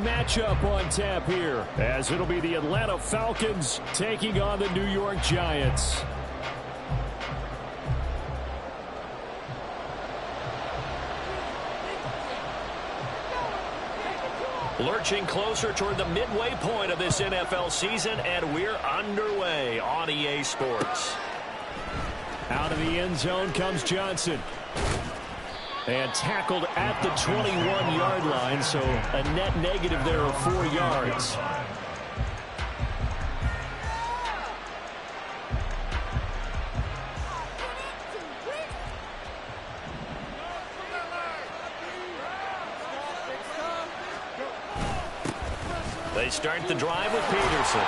matchup on tap here, as it'll be the Atlanta Falcons taking on the New York Giants. Lurching closer toward the midway point of this NFL season, and we're underway on EA Sports. Out of the end zone comes Johnson. And tackled at the 21-yard line, so a net negative there of 4 yards. They start the drive with Peterson.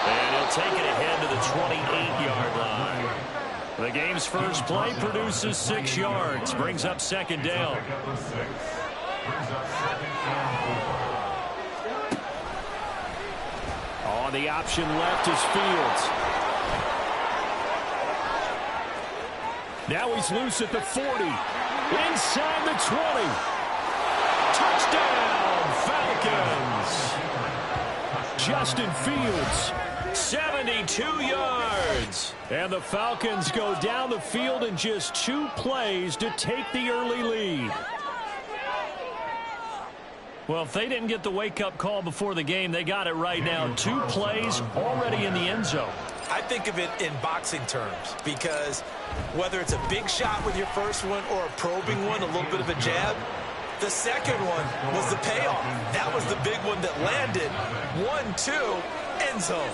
And he'll take it ahead to the 28-yard line. The game's first play produces 6 yards, brings up second down. On the option left is Fields. Now he's loose at the 40. Inside the 20. Touchdown, Falcons. Justin Fields. 72 yards. And the Falcons go down the field in just 2 plays to take the early lead. Well, if they didn't get the wake-up call before the game, they got it right now. 2 plays already in the end zone. I think of it in boxing terms, because whether it's a big shot with your first one or a probing one, a little bit of a jab, the second one was the payoff. That was the big one that landed. 1-2, end zone.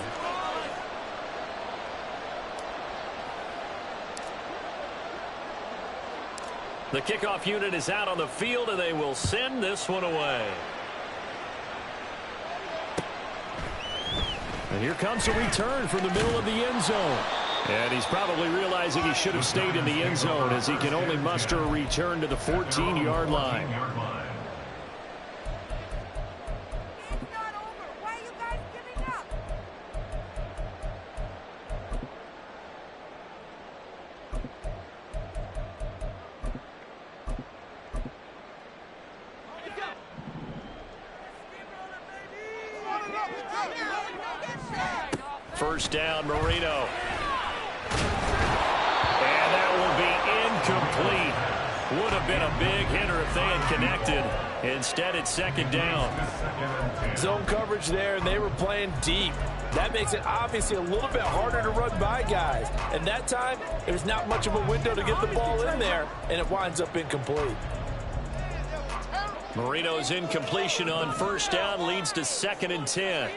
The kickoff unit is out on the field, and they will send this one away. And here comes a return from the middle of the end zone. And he's probably realizing he should have stayed in the end zone, as he can only muster a return to the 14-yard line. First down, Marino. And that will be incomplete. Would have been a big hitter if they had connected. Instead, it's second down. Zone coverage there, and they were playing deep. That makes it obviously a little bit harder to run by guys. And that time, there's not much of a window to get the ball in there, and it winds up incomplete. Marino's incompletion on first down leads to 2nd and 10.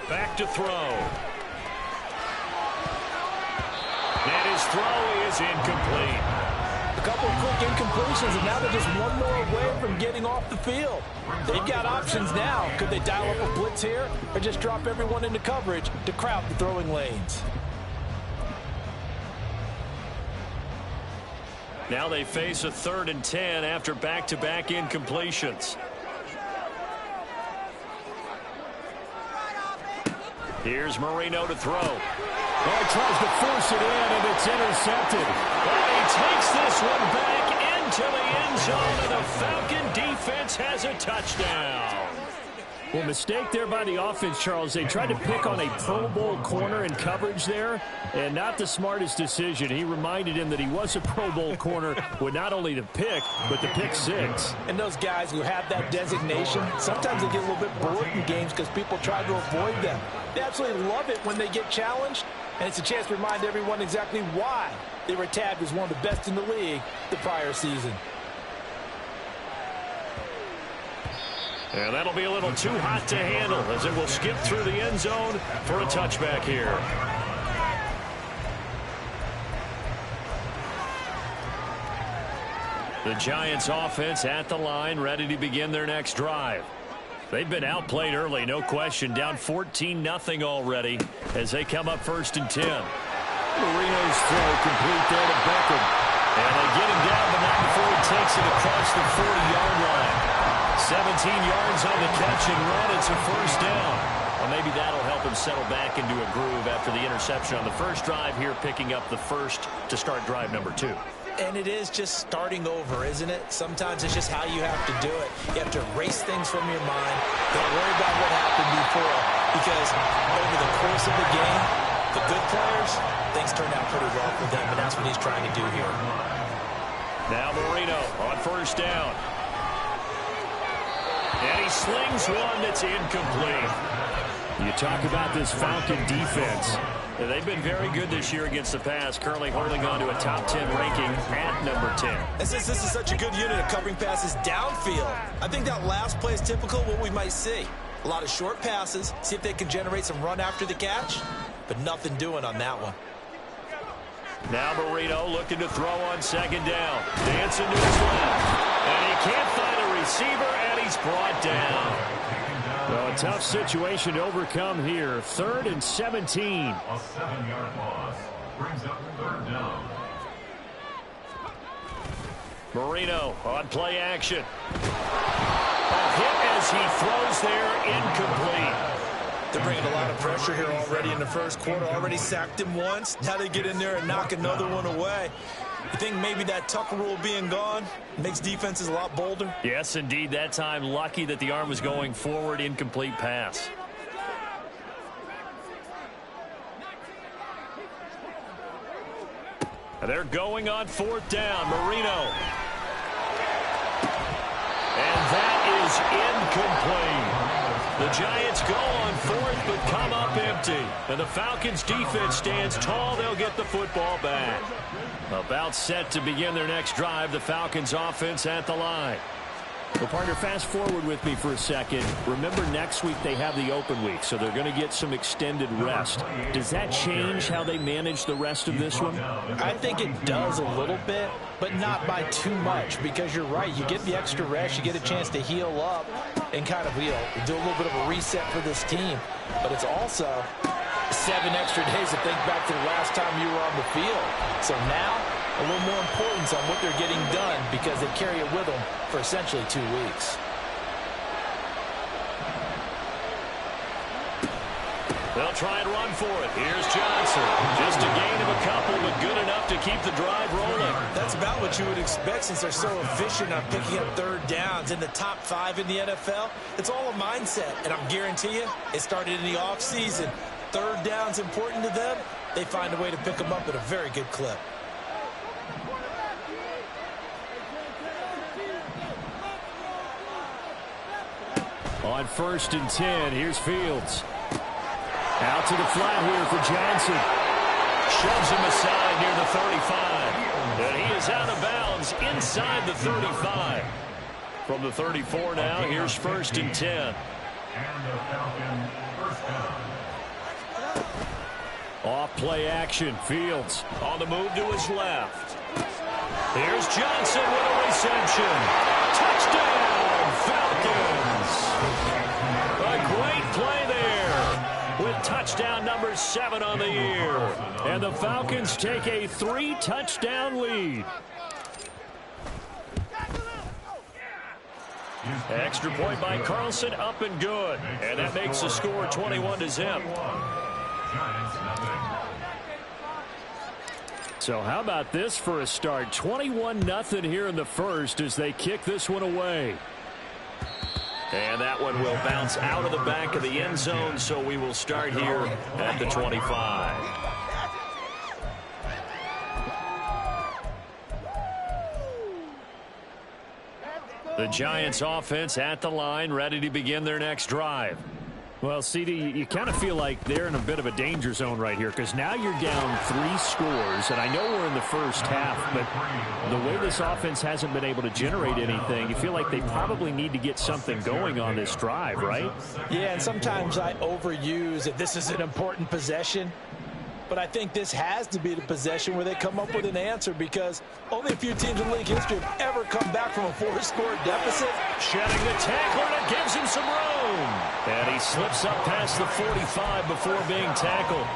Back to throw. And his throw is incomplete. A couple of quick incompletions, and now they're just one more away from getting off the field. They've got options now. Could they dial up a blitz here, or just drop everyone into coverage to crowd the throwing lanes? Now they face a 3rd and 10 after back-to-back incompletions. Here's Marino to throw. Well, he tries to force it in, and it's intercepted. Well, he takes this one back into the end zone, and the Falcon defense has a touchdown. Well, mistake there by the offense, Charles. They tried to pick on a Pro Bowl corner in coverage there, and not the smartest decision. He reminded him that he was a Pro Bowl corner with not only the pick, but the pick 6. And those guys who have that designation, sometimes they get a little bit bored in games because people try to avoid them. They absolutely love it when they get challenged, and it's a chance to remind everyone exactly why they were tagged as one of the best in the league the prior season. And that'll be a little too hot to handle, as it will skip through the end zone for a touchback here. The Giants offense at the line, ready to begin their next drive. They've been outplayed early, no question, down 14-0 already as they come up 1st and 10. Marino's throw complete there to Beckham. And they get him down, but not before he takes it across the 40-yard line. 17 yards on the catch and run. It's a first down. A Well, maybe that'll help him settle back into a groove after the interception on the first drive here, picking up the first to start drive number 2. And it is just starting over, isn't it? Sometimes it's just how you have to do it. You have to erase things from your mind. Don't worry about what happened before, because over the course of the game, the good players, things turned out pretty well for them, and that's what he's trying to do here. Now Marino on first down. And he slings one that's incomplete. You talk about this Falcon defense. They've been very good this year against the pass, currently holding on to a top 10 ranking at number 10. And since this is such a good unit of covering passes downfield, I think that last play is typical of what we might see. A lot of short passes, see if they can generate some run after the catch, but nothing doing on that one. Now Marino looking to throw on second down. Dancing to his left. And he can't find a receiver, and he's brought down. Well, a tough situation to overcome here. 3rd and 17. A 7-yard loss brings up 3rd down. Marino on play action. A hit as he throws there, incomplete. They're bringing a lot of pressure here already in the first quarter. Already sacked him once. Now they get in there and knock another one away. You think maybe that Tucker rule being gone makes defenses a lot bolder? Yes, indeed. That time, lucky that the arm was going forward, incomplete pass. They're going on 4th down. Marino. And that is incomplete. The Giants go on 4th, but come up empty. And the Falcons defense stands tall. They'll get the football back. About set to begin their next drive. The Falcons offense at the line. Well, partner, fast forward with me for a second. Remember, next week they have the open week, so they're going to get some extended rest. Does that change how they manage the rest of this one? I think it does a little bit, but not by too much, because you're right. You get the extra rest, you get a chance to heal up and kind of, do a little bit of a reset for this team. But it's also 7 extra days to think back to the last time you were on the field. So now, a little more importance on what they're getting done, because they carry it with them for essentially 2 weeks. They'll try and run for it. Here's Johnson. Just a gain of a couple, but good enough to keep the drive rolling. That's about what you would expect, since they're so efficient on picking up 3rd downs in the top 5 in the NFL. It's all a mindset, and I'm guarantee you, it started in the offseason. 3rd down's important to them. They find a way to pick them up at a very good clip. On 1st and 10, here's Fields. Out to the flat here for Johnson. Shoves him aside near the 35. And he is out of bounds inside the 35. From the 34 now, here's 1st and 10. And the Falcon first down. Off play action. Fields on the move to his left. Here's Johnson with a reception. Touchdown, Falcons. A great play there with touchdown number 7 on the year. And the Falcons take a 3-touchdown lead. Extra point by Carlson, up and good. And that makes the score 21-0. So how about this for a start? 21-0 here in the first as they kick this one away. And that one will bounce out of the back of the end zone, so we will start here at the 25. The Giants offense at the line, ready to begin their next drive. Well, CD, you kind of feel like they're in a bit of a danger zone right here, because now you're down 3 scores, and I know we're in the first half, but the way this offense hasn't been able to generate anything, you feel like they probably need to get something going on this drive, right? Yeah, and sometimes I overuse that this is an important possession, but I think this has to be the possession where they come up with an answer, because only a few teams in league history have ever come back from a 4-score deficit. Shedding the tackler, and it gives him some room. And he slips up past the 45 before being tackled.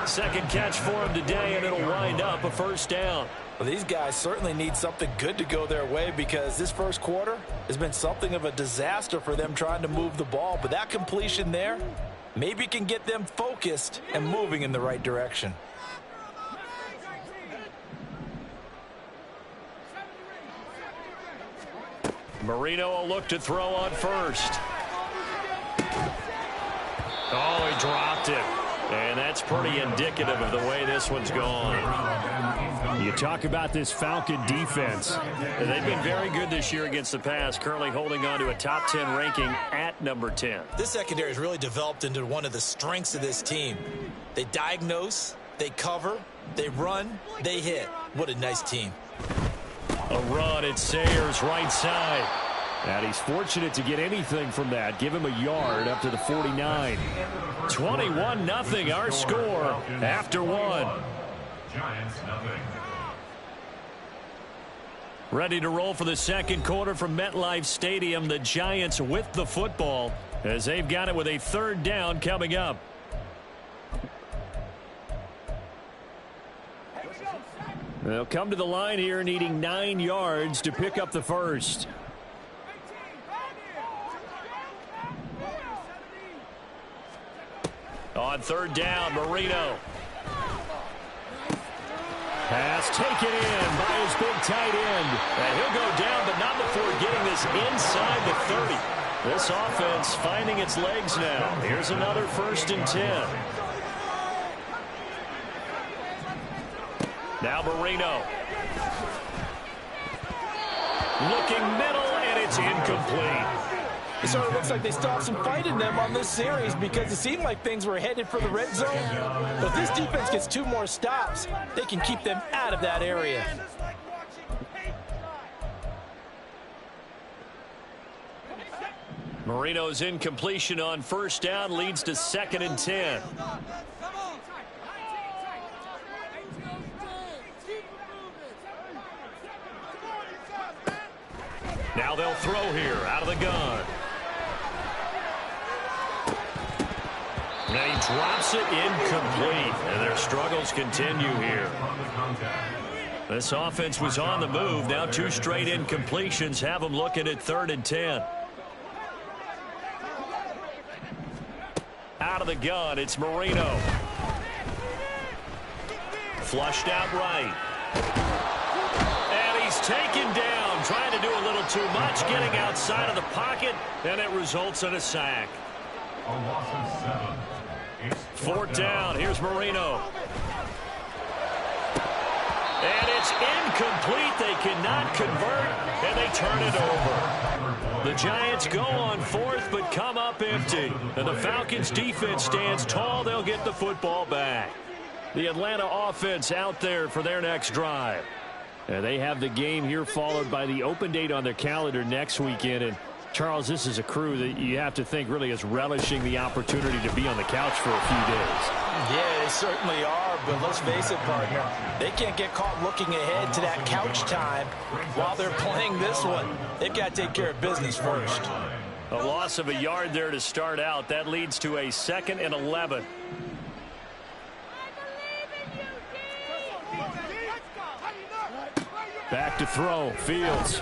Second catch for him today, and it'll wind up a first down. Well, these guys certainly need something good to go their way, because this first quarter has been something of a disaster for them trying to move the ball. But that completion there, Maybe can get them focused and moving in the right direction. Marino will look to throw on first. Oh, he dropped it. And that's pretty indicative of the way this one's gone. You talk about this Falcon defense. They've been very good this year against the pass, currently holding on to a top 10 ranking at number 10. This secondary has really developed into one of the strengths of this team. They diagnose, they cover, they run, they hit. What a nice team. A run at Sayers right side. And he's fortunate to get anything from that. Give him a yard up to the 49. 21-0 our score after one. Giants nothing. Ready to roll for the second quarter from MetLife Stadium. The Giants with the football as they've got it with a third down coming up. They'll come to the line here needing 9 yards to pick up the first. On third down, Marino. Pass taken in by his big tight end. And he'll go down, but not before getting this inside the 30. This offense finding its legs now. Here's another 1st and 10. Now Marino. Looking middle, and it's incomplete. It sort of looks like they stopped some fight in them on this series because it seemed like things were headed for the red zone. But if this defense gets 2 more stops, they can keep them out of that area. Marino's incompletion on first down leads to 2nd and 10. Now they'll throw here out of the gun. Now he drops it incomplete, and their struggles continue here. This offense was on the move. Now 2 straight incompletions have them looking at 3rd and 10. Out of the gun, it's Marino. Flushed out right. And he's taken down, trying to do a little too much, getting outside of the pocket, and it results in a sack. A loss of 7. It's 4th down. Here's Marino. And it's incomplete. They cannot convert, and they turn it over. The Giants go on 4th, but come up empty. And the Falcons' defense stands tall. They'll get the football back. The Atlanta offense out there for their next drive. And they have the game here followed by the open date on their calendar next weekend. And Charles, this is a crew that you have to think really is relishing the opportunity to be on the couch for a few days. Yeah, they certainly are, but let's face it, partner. They can't get caught looking ahead to that couch time while they're playing this one. They've got to take care of business first. A loss of a yard there to start out. That leads to a 2nd and 11. Back to throw. Fields.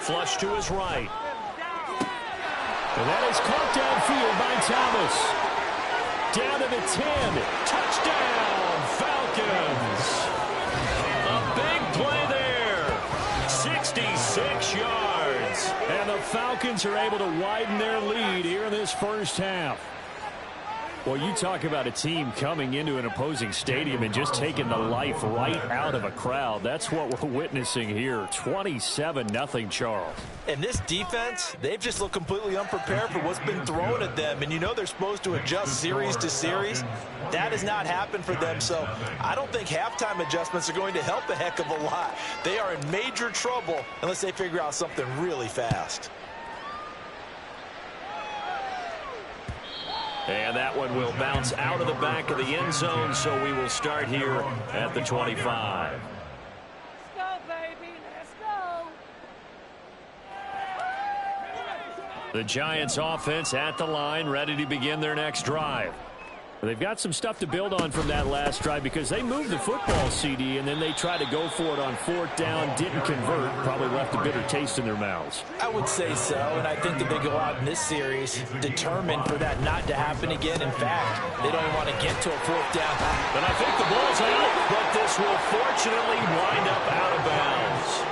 Flush to his right. And that is caught downfield by Thomas. Down to the 10. Touchdown, Falcons. A big play there. 66 yards. And the Falcons are able to widen their lead here in this first half. Well, you talk about a team coming into an opposing stadium and just taking the life right out of a crowd. That's what we're witnessing here. 27-0, Charles. And this defense, they've just looked completely unprepared for what's been thrown at them. And you know they're supposed to adjust series to series. That has not happened for them. So I don't think halftime adjustments are going to help a heck of a lot. They are in major trouble unless they figure out something really fast. And that one will bounce out of the back of the end zone, so we will start here at the 25. Let's go, baby. Let's go. The Giants offense at the line, ready to begin their next drive. They've got some stuff to build on from that last drive because they moved the football, CD, and then they tried to go for it on 4th down, didn't convert, probably left a bitter taste in their mouths. I would say so, and I think that they go out in this series determined for that not to happen again. In fact, they don't want to get to a 4th down. And I think the ball's out, but this will fortunately wind up out of bounds.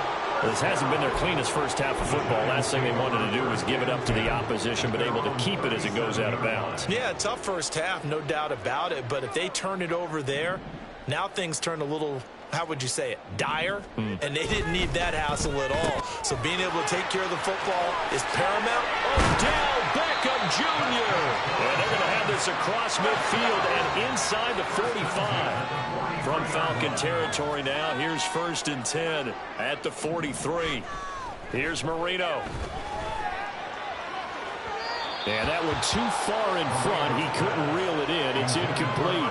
This hasn't been their cleanest first half of football. Last thing they wanted to do was give it up to the opposition, but able to keep it as it goes out of bounds. Yeah, tough first half, no doubt about it. But if they turn it over there, now things turn a little, how would you say it, dire? And they didn't need that hassle at all. So being able to take care of the football is paramount. Odell Beckham Jr. And they're going to have this across midfield and inside the 45. From Falcon territory now, here's 1st and 10 at the 43. Here's Marino. And that one too far in front. He couldn't reel it in. It's incomplete.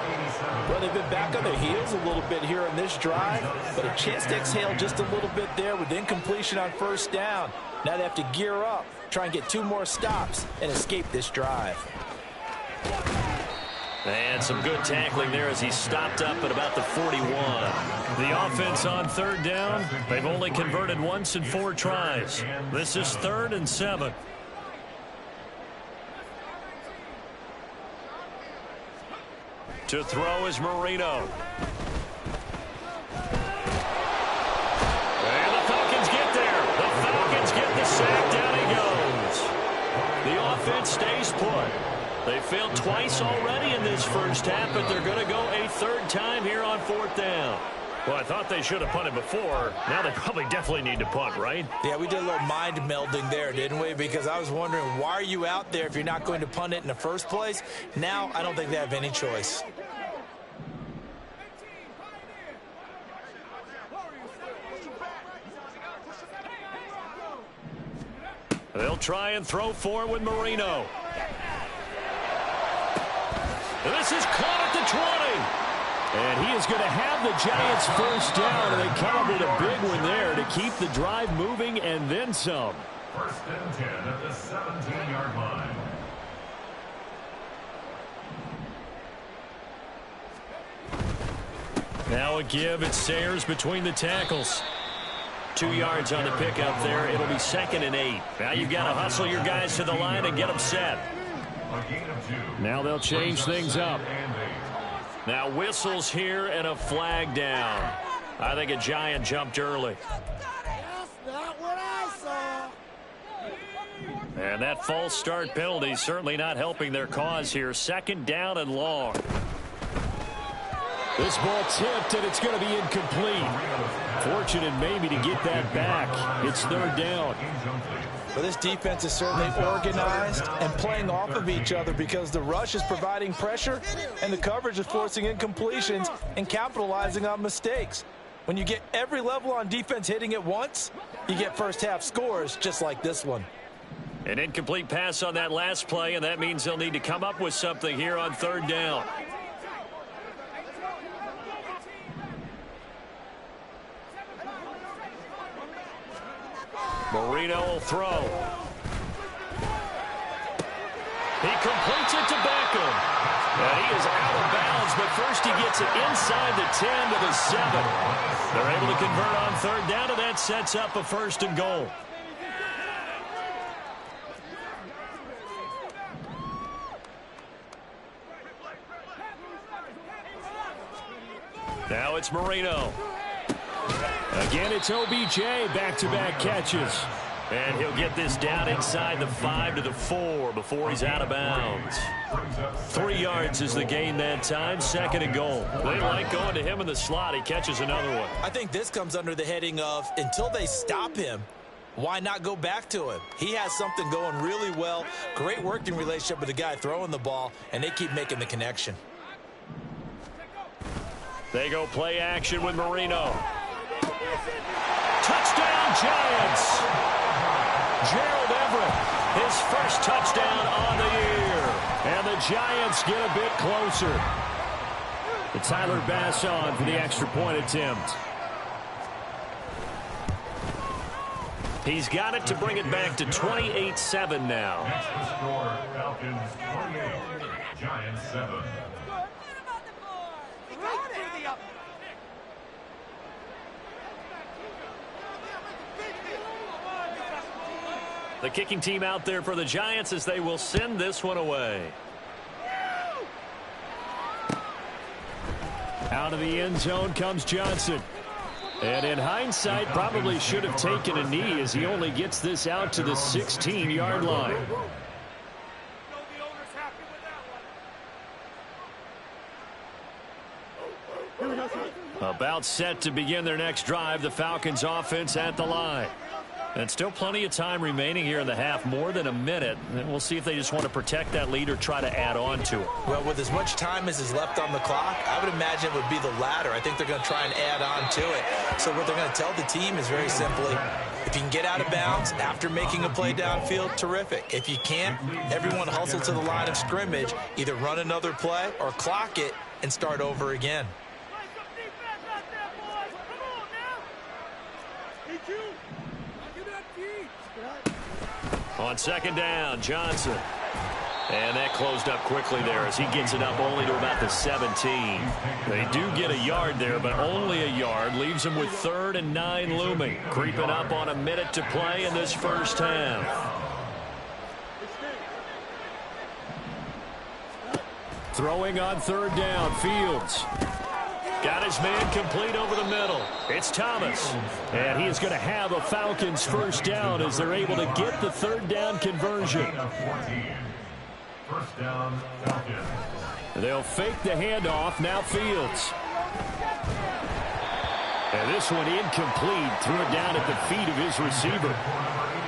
Well, they've been back on their heels a little bit here on this drive, but a chance to exhale just a little bit there with incompletion on 1st down. Now they have to gear up, try and get 2 more stops, and escape this drive. And some good tackling there as he stopped up at about the 41. The offense on 3rd down. They've only converted once in 4 tries. This is 3rd and 7. To throw is Marino. And the Falcons get there. The Falcons get the sack. Down he goes. The offense stays put. They failed twice already in this first half, but they're going to go a 3rd time here on 4th down. Well, I thought they should have punted before. Now they probably definitely need to punt, right? Yeah, we did a little mind melding there, didn't we? Because I was wondering, why are you out there if you're not going to punt it in the first place? Now, I don't think they have any choice. They'll try and throw for it with Marino. This is caught at the 20. And he is going to have the Giants 1st down, and they come up with a big one there to keep the drive moving and then some. 1st and 10 at the 17-yard line. Now a give. It's Sayers between the tackles. 2 yards on the pickup there. It'll be 2nd and 8. Now you've got to hustle your guys to the line and get them set. Now they'll change things up. Now whistles here and a flag down. I think a Giant jumped early. And that false start penalty certainly not helping their cause here. 2nd down and long. This ball tipped, and it's going to be incomplete. Fortunate maybe to get that back. It's 3rd down. Well, this defense is certainly organized and playing off of each other because the rush is providing pressure and the coverage is forcing incompletions and capitalizing on mistakes. When you get every level on defense hitting at once, you get first half scores just like this one. An incomplete pass on that last play, and that means they'll need to come up with something here on 3rd down. Marino will throw. He completes it to Beckham. And he is out of bounds, but first he gets it inside the 10 to the 7. They're able to convert on 3rd down, and that sets up a 1st and goal. Now it's Marino. Again, it's OBJ, back-to-back catches. And he'll get this down inside the 5 to the 4 before he's out of bounds. 3 yards is the gain that time, 2nd and goal. They like going to him in the slot. He catches another one. I think this comes under the heading of, until they stop him, why not go back to him? He has something going really well. Great working relationship with the guy throwing the ball, and they keep making the connection. They go play action with Marino. Touchdown, Giants! Gerald Everett, his first touchdown on the year. And the Giants get a bit closer. It's Tyler Bass on for the extra point attempt. He's got it to bring it back to 28-7 now. Next to score, Falcons 28, Giants 7. The kicking team out there for the Giants as they will send this one away. Out of the end zone comes Johnson. And in hindsight, probably should have taken a knee as he only gets this out to the 16-yard line. About set to begin their next drive, the Falcons offense at the line. And still plenty of time remaining here in the half, more than a minute. And we'll see if they just want to protect that lead or try to add on to it. Well, with as much time as is left on the clock, I would imagine it would be the latter. I think they're going to try and add on to it. So what they're going to tell the team is very simply, if you can get out of bounds after making a play downfield, terrific. If you can't, everyone hustle to the line of scrimmage, either run another play or clock it and start over again. On second down, Johnson. And that closed up quickly there as he gets it up only to about the 17. They do get a yard there, but only a yard. Leaves them with 3rd and 9 looming. Creeping up on a minute to play in this first half. Throwing on 3rd down, Fields. Got his man complete over the middle. It's Thomas. And he is going to have a Falcons first down as they're able to get the 3rd down conversion. First down, Falcons. They'll fake the handoff. Now Fields. And this one incomplete. Threw it down at the feet of his receiver.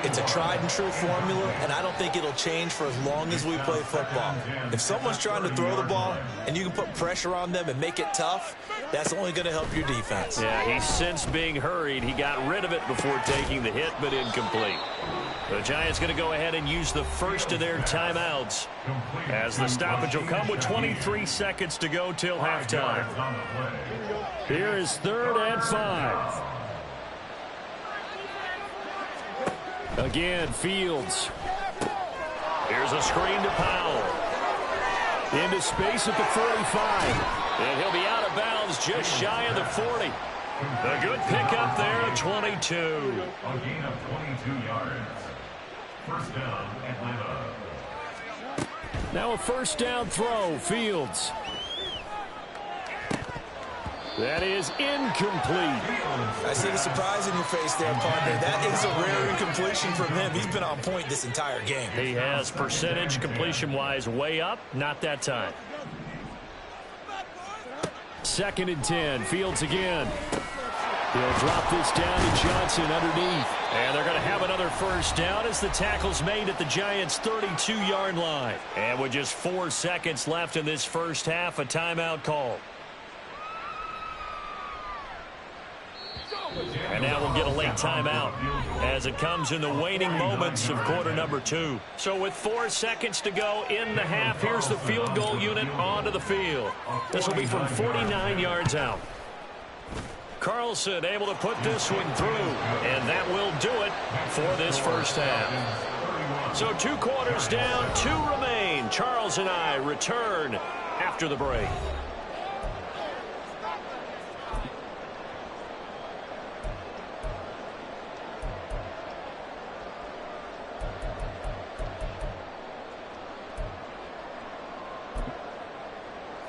It's a tried-and-true formula, and I don't think it'll change for as long as we play football. If someone's trying to throw the ball and you can put pressure on them and make it tough, that's only going to help your defense. Yeah, he's since being hurried. He got rid of it before taking the hit, but incomplete. The Giants going to go ahead and use the first of their timeouts as the stoppage will come with 23 seconds to go till halftime. Here is 3rd and 5. Again, Fields. Here's a screen to Powell. Into space at the 45. And he'll be out of bounds just shy of the 40. A good pickup there at 22. A gain of 22 yards. First down, Atlanta. Now a first down throw, Fields. That is incomplete. I see the surprise in your face there, partner. That is a rare incompletion from him. He's been on point this entire game. He has percentage completion-wise way up. Not that time. 2nd and 10. Fields again. He'll drop this down to Johnson underneath. And they're going to have another first down as the tackle's made at the Giants' 32-yard line. And with just 4 seconds left in this first half, a timeout call. And now we'll get a late timeout as it comes in the waning moments of quarter number 2. So with 4 seconds to go in the half, here's the field goal unit onto the field. This will be from 49 yards out. Carlson able to put this one through, and that will do it for this first half. So 2 quarters down, 2 remain. Charles and I return after the break.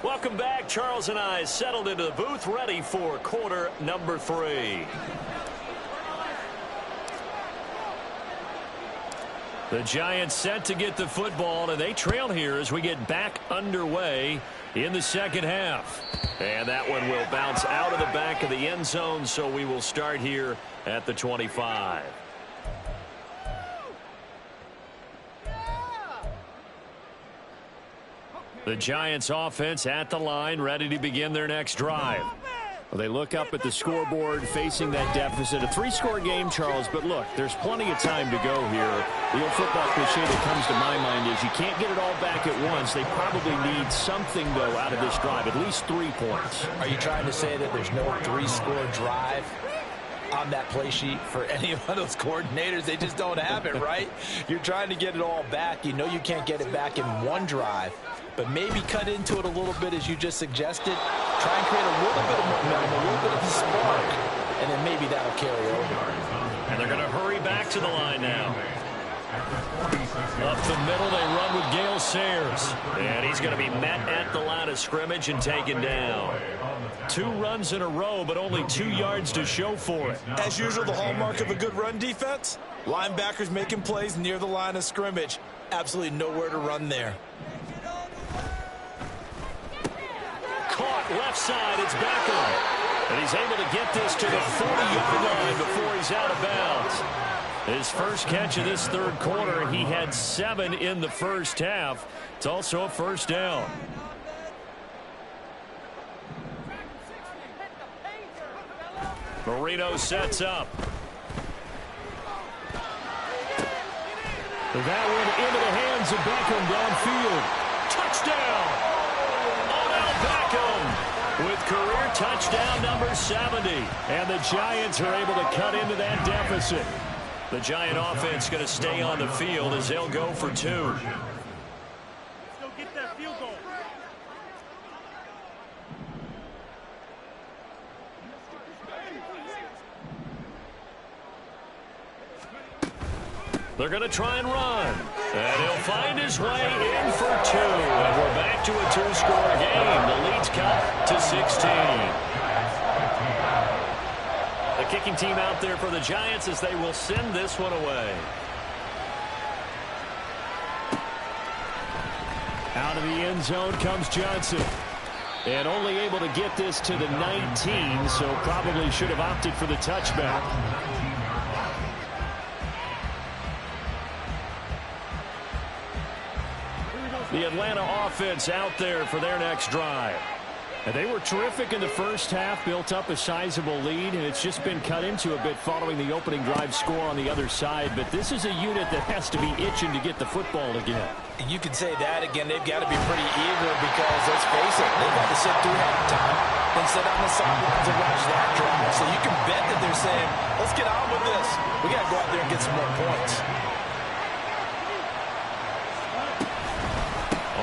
Welcome back. Charles and I settled into the booth, ready for quarter number 3. The Giants set to get the football, and they trail here as we get back underway in the second half. And that one will bounce out of the back of the end zone, so we will start here at the 25. The Giants offense at the line, ready to begin their next drive. Well, they look up at the scoreboard facing that deficit. A 3-score game, Charles, but look, there's plenty of time to go here. The old football cliche that comes to my mind is you can't get it all back at once. They probably need something, though, out of this drive, at least 3 points. Are you trying to say that there's no 3-score drive on that play sheet for any of those coordinators? They just don't have it, right? You're trying to get it all back. You know you can't get it back in one drive. but maybe cut into it a little bit as you just suggested. Try and create a little bit of momentum, a little bit of spark, and then maybe that'll carry over. And they're going to hurry back to the line now. Up the middle, they run with Gale Sayers. And he's going to be met at the line of scrimmage and taken down. 2 runs in a row, but only 2 yards to show for it. As usual, the hallmark of a good run defense, linebackers making plays near the line of scrimmage. Absolutely nowhere to run there. Caught left side, it's Beckham. And he's able to get this to the 40-yard line before he's out of bounds. His first catch of this third quarter, he had 7 in the first half. It's also a first down. Marino sets up. That one into the hands of Beckham downfield. Touchdown! Odell Beckham with career touchdown number 70. And the Giants are able to cut into that deficit. The Giant offense going to stay on the field as they'll go for 2. Let's go get that field goal. They're going to try and run. And he'll find his way in for 2. And we're back to a 2-score game. The lead's cut to 16. The kicking team out there for the Giants as they will send this one away. Out of the end zone comes Johnson. And only able to get this to the 19, so probably should have opted for the touchback. The Atlanta offense out there for their next drive. And they were terrific in the first half, built up a sizable lead, and it's just been cut into a bit following the opening drive score on the other side. But this is a unit that has to be itching to get the football again. And you can say that again. They've got to be pretty eager because, let's face it, they've got to sit through halftime and sit on the sidelines and watch that drive. So you can bet that they're saying, let's get on with this. We got to go out there and get some more points.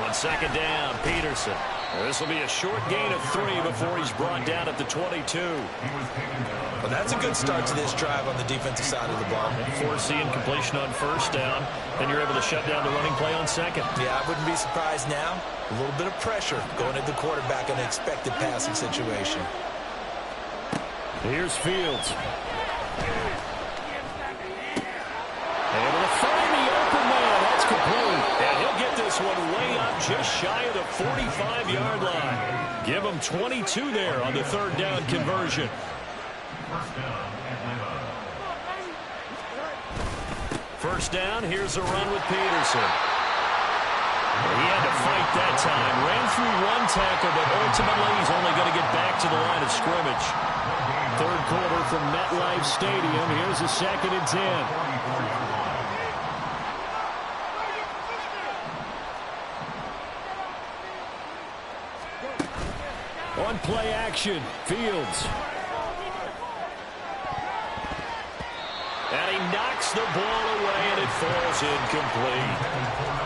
On second down, Peterson. This will be a short gain of 3 before he's brought down at the 22. Well, that's a good start to this drive on the defensive side of the ball. Forcing completion on first down. Then you're able to shut down the running play on second. Yeah, I wouldn't be surprised now. A little bit of pressure going at the quarterback in an expected passing situation. Here's Fields. Able to find the open man. That's complete. And he'll get this one way up just shy of the 45-yard line. Give him 22 there on the third down conversion. First down, here's a run with Peterson. He had to fight that time. Ran through one tackle, but ultimately he's only going to get back to the line of scrimmage. Third quarter from MetLife Stadium. Here's a 2nd and 10. On play action, Fields. And he knocks the ball away, and it falls incomplete.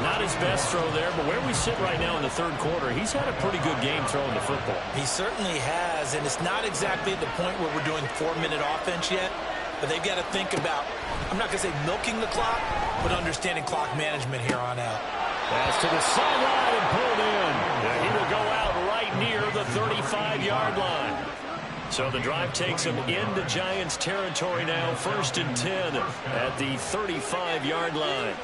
Not his best throw there, but where we sit right now in the third quarter, he's had a pretty good game throwing the football. He certainly has, and it's not exactly at the point where we're doing 4-minute offense yet, but they've got to think about, I'm not going to say milking the clock, but understanding clock management here on out. Pass to the sideline and pulled in. Yeah, he will go out right near the 35-yard line. So the drive takes him into Giants territory now. 1st and 10 at the 35-yard line.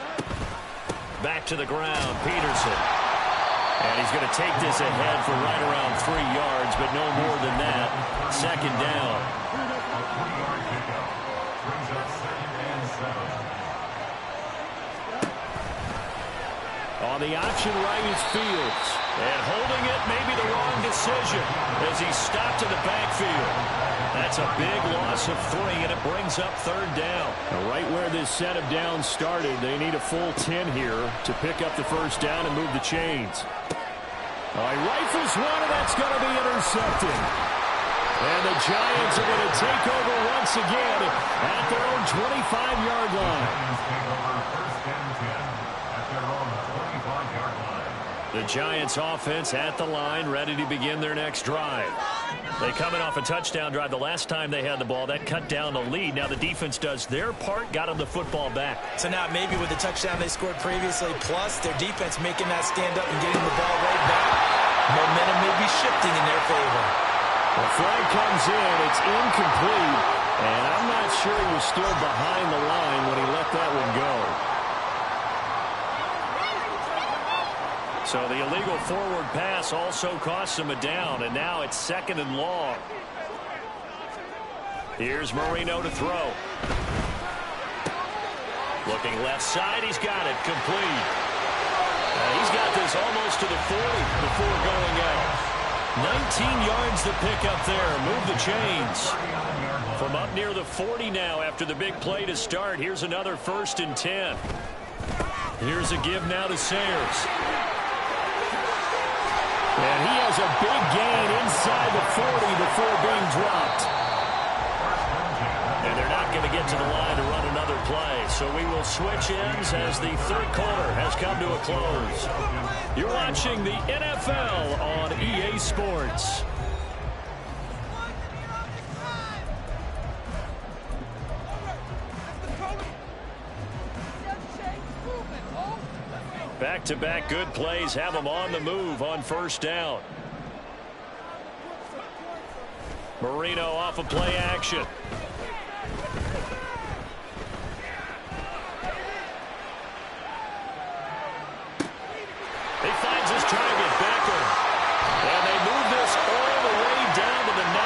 Back to the ground, Peterson. And he's going to take this ahead for right around 3 yards, but no more than that. 2nd down. On the option right is Fields. And holding it may be the wrong decision as he's stopped in the backfield. That's a big loss of 3, and it brings up 3rd down. Right where this set of downs started, they need a full 10 here to pick up the first down and move the chains. He rifles one, and that's going to be intercepted. And the Giants are going to take over once again at their own 25-yard line. The Giants offense at the line, ready to begin their next drive. They coming off a touchdown drive the last time they had the ball. That cut down the lead. Now the defense does their part, got them the football back. So now maybe with the touchdown they scored previously, plus their defense making that stand up and getting the ball right back, momentum may be shifting in their favor. The flag comes in. It's incomplete. And I'm not sure he was still behind the line when he let that one go. So the illegal forward pass also costs him a down, and now it's 2nd and long. Here's Marino to throw. Looking left side, he's got it, complete. He's got this almost to the 40 before going out. 19 yards to pick up there, move the chains. From up near the 40 now after the big play to start, here's another 1st and 10. Here's a give now to Sayers. And he has a big gain inside the 40 before being dropped. And they're not going to get to the line to run another play. So we will switch ends as the 3rd quarter has come to a close. You're watching the NFL on EA Sports. Back-to-back good plays have them on the move on 1st down. Marino off of play action. He finds his target, Becker. And they move this all the way down to the 9.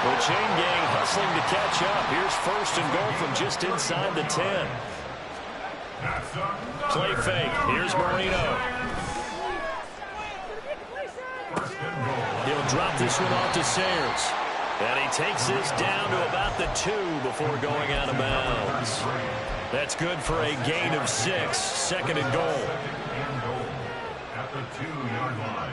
The chain gang hustling to catch up. Here's 1st and goal from just inside the 10. Play fake. Here's Marino. He'll drop this one off to Sayers. And he takes this down to about the 2 before going out of bounds. That's good for a gain of 6. 2nd and goal. At the 2-yard line.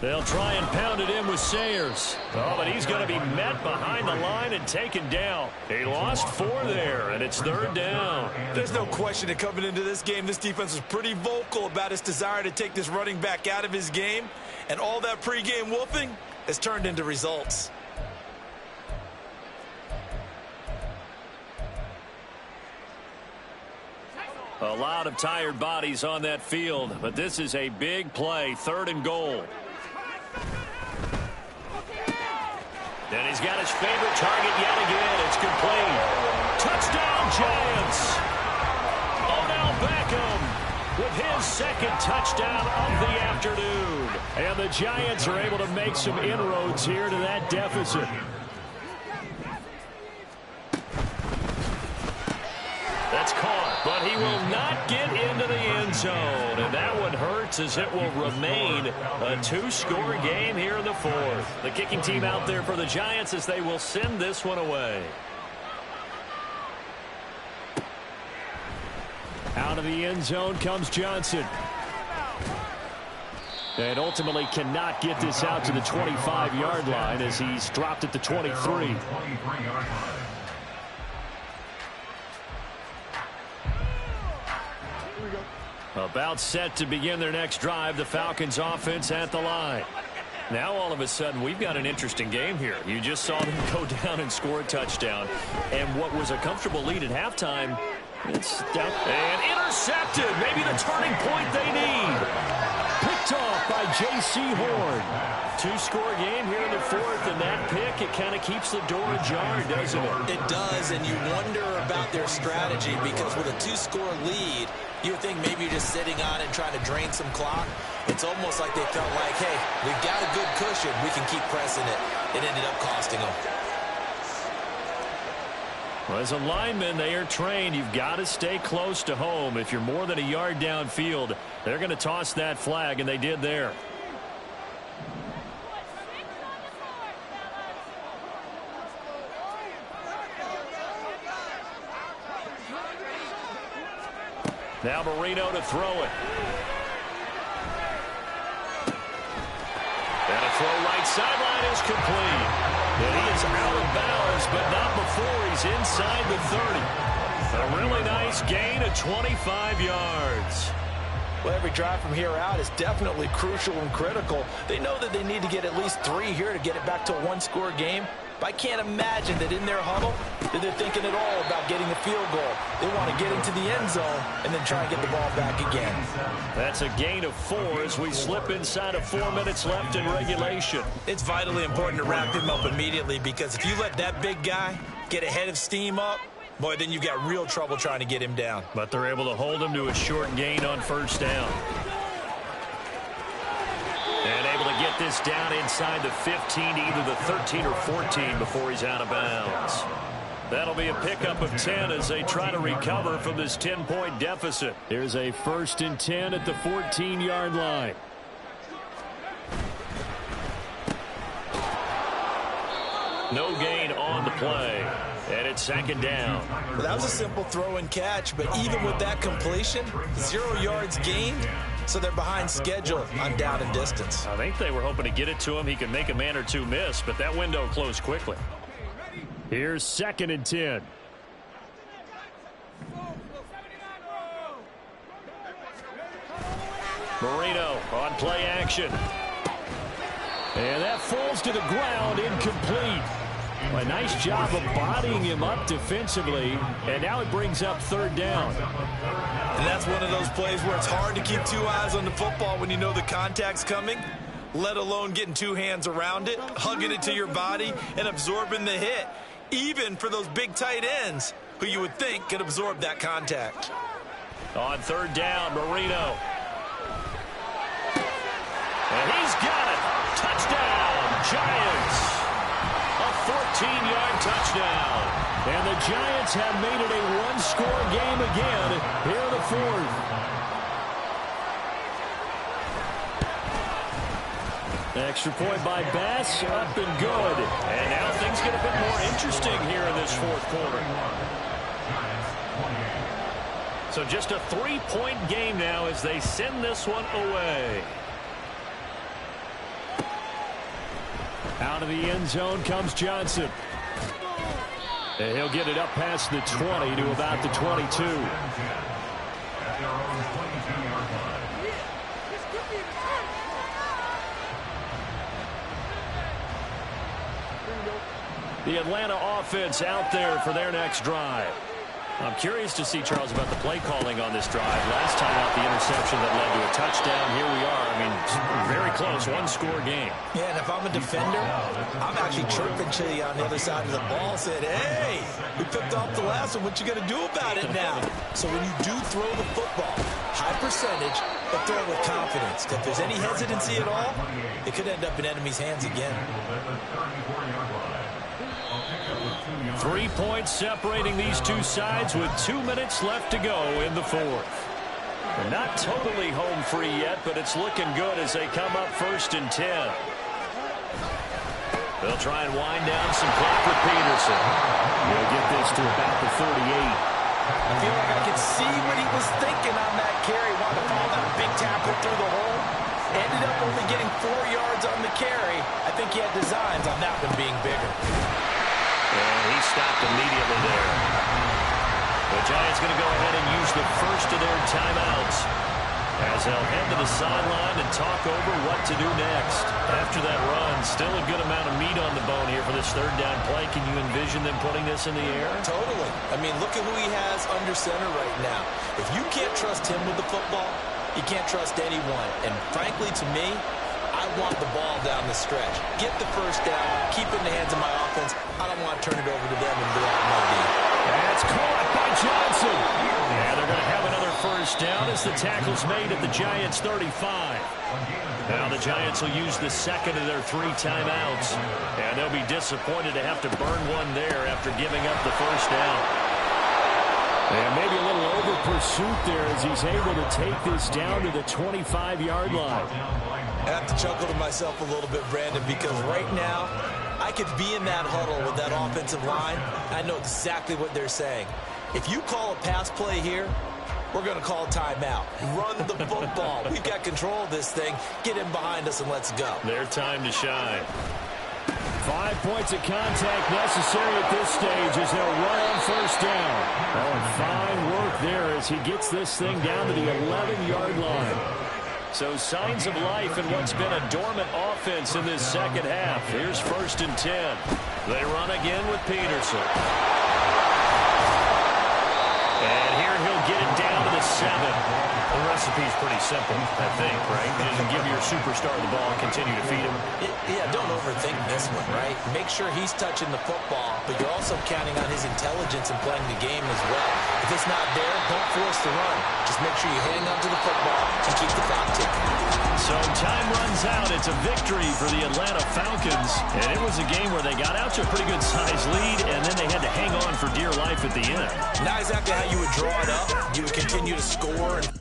They'll try and pound it in with Sayers. Oh, but he's going to be met behind the line and taken down. He lost 4 there, and it's 3rd down. There's no question that coming into this game, this defense was pretty vocal about its desire to take this running back out of his game. And all that pregame wolfing has turned into results. A lot of tired bodies on that field, but this is a big play, 3rd and goal. And he's got his favorite target yet again. It's complete. Touchdown, Giants. Odell Beckham with his 2nd touchdown of the afternoon. And the Giants are able to make some inroads here to that deficit. That's caught, but he will not get into the end zone. And that one hurts as it will remain a 2-score game here in the 4th. The kicking team out there for the Giants as they will send this one away. Out of the end zone comes Johnson. And ultimately cannot get this out to the 25-yard line as he's dropped at the 23. About set to begin their next drive, the Falcons offense at the line. Now all of a sudden we've got an interesting game here. You just saw them go down and score a touchdown. And what was a comfortable lead at halftime, it's down and intercepted. Maybe the turning point they need. Picked off by J.C. Horn. 2-score game here in the 4th, and that pick, it kind of keeps the door ajar, doesn't it? It does, and you wonder about their strategy because with a 2-score lead, you would think maybe you're just sitting on and trying to drain some clock. It's almost like they felt like, hey, we've got a good cushion. We can keep pressing it. It ended up costing them. Well, as a lineman, they are trained. You've got to stay close to home. If you're more than a yard downfield, they're going to toss that flag, and they did there. Now Marino to throw it. And a throw right sideline is complete. And he is out of bounds, but not before he's inside the 30. A A really nice gain of 25 yards. Well, every drive from here out is definitely crucial and critical. They know that they need to get at least 3 here to get it back to a one-score game. But I can't imagine that in their huddle that they're thinking at all about getting the field goal. They want to get into the end zone and then try and get the ball back again. That's a gain of 4 as we slip inside of 4 minutes left in regulation. It's vitally important to wrap him up immediately, because if you let that big guy get a head of steam up, boy, then you've got real trouble trying to get him down. But they're able to hold him to a short gain on first down. And able to get this down inside the 15 to either the 13 or 14 before he's out of bounds. That'll be a pickup of 10 as they try to recover from this 10-point deficit. Here's a 1st and 10 at the 14-yard line. No gain on the play. And it's 2nd down. Well, that was a simple throw and catch, but even with that completion, 0 yards gained, so they're behind schedule on down and distance. I think they were hoping to get it to him. He could make a man or two miss, but that window closed quickly. Here's 2nd and 10. Marino on play action. And that falls to the ground, incomplete. A nice job of bodying him up defensively, and now it brings up 3rd down. And that's one of those plays where it's hard to keep 2 eyes on the football when you know the contact's coming, let alone getting 2 hands around it, hugging it to your body, and absorbing the hit, even for those big tight ends who you would think could absorb that contact. On 3rd down, Marino. And he's got it. Touchdown, Giants. A 14-yard touchdown. And the Giants have made it a one-score game again here in the 4th. Extra point by Bass, up and good. And now things get a bit more interesting here in this 4th quarter. So just a 3-point game now as they send this one away. Out of the end zone comes Johnson. And he'll get it up past the 20 to about the 22. The Atlanta offense out there for their next drive. I'm curious to see, Charles, about the play calling on this drive. Last time out, the interception that led to a touchdown. Here we are. I mean, very close, one-score game. Yeah, and if I'm a defender, I'm actually chirping to you on the other side of the ball, saying, hey, we picked off the last one. What you going to do about it now? So when you do throw the football, high percentage, but throw it with confidence. If there's any hesitancy at all, it could end up in enemy's hands again. 3 points separating these two sides with 2 minutes left to go in the 4th. They're not totally home free yet, but it's looking good as they come up 1st and 10. They'll try and wind down some clock with Peterson. He'll get this to about the 38. I feel like I could see what he was thinking on that carry. Wanted to follow that big tackle through the hole. Ended up only getting 4 yards on the carry. I think he had designs on that one being bigger. And he stopped immediately there. The Giants going to go ahead and use the first of their timeouts as they'll head to the sideline and talk over what to do next. After that run, still a good amount of meat on the bone here for this 3rd down play. Can you envision them putting this in the air? Totally. I mean, look at who he has under center right now. If you can't trust him with the football, you can't trust anyone. And frankly, to me, I want the ball down the stretch. Get the first down. Keep it in the hands of my offense. I don't want to turn it over to them and go out my D. That's caught by Johnson. And they're going to have another first down as the tackle's made at the Giants' 35. Now the Giants will use the second of their 3 timeouts. And they'll be disappointed to have to burn one there after giving up the first down. And maybe a little over pursuit there as he's able to take this down to the 25-yard line. I have to chuckle to myself a little bit, Brandon, because right now I could be in that huddle with that offensive line. I know exactly what they're saying. If you call a pass play here, we're going to call timeout. Run the football. We've got control of this thing. Get him behind us and let's go. Their time to shine. 5 points of contact necessary at this stage as they'll run on first down. Oh, and fine work there as he gets this thing down to the 11-yard line. So signs of life in what's been a dormant offense in this second half. Here's 1st and 10. They run again with Peterson. And here he'll get it down to the 7. The recipe's pretty simple, I think, right? You just give your superstar the ball and continue to feed him. Yeah, don't overthink this one, right? Make sure he's touching the football, but you're also counting on his intelligence in playing the game as well. If it's not there, don't force the run. Just make sure you hang on to the football and keep the clock ticking. So time runs out. It's a victory for the Atlanta Falcons. And it was a game where they got out to a pretty good size lead, and then they had to hang on for dear life at the end. Not exactly how you would draw it up. You would continue to score and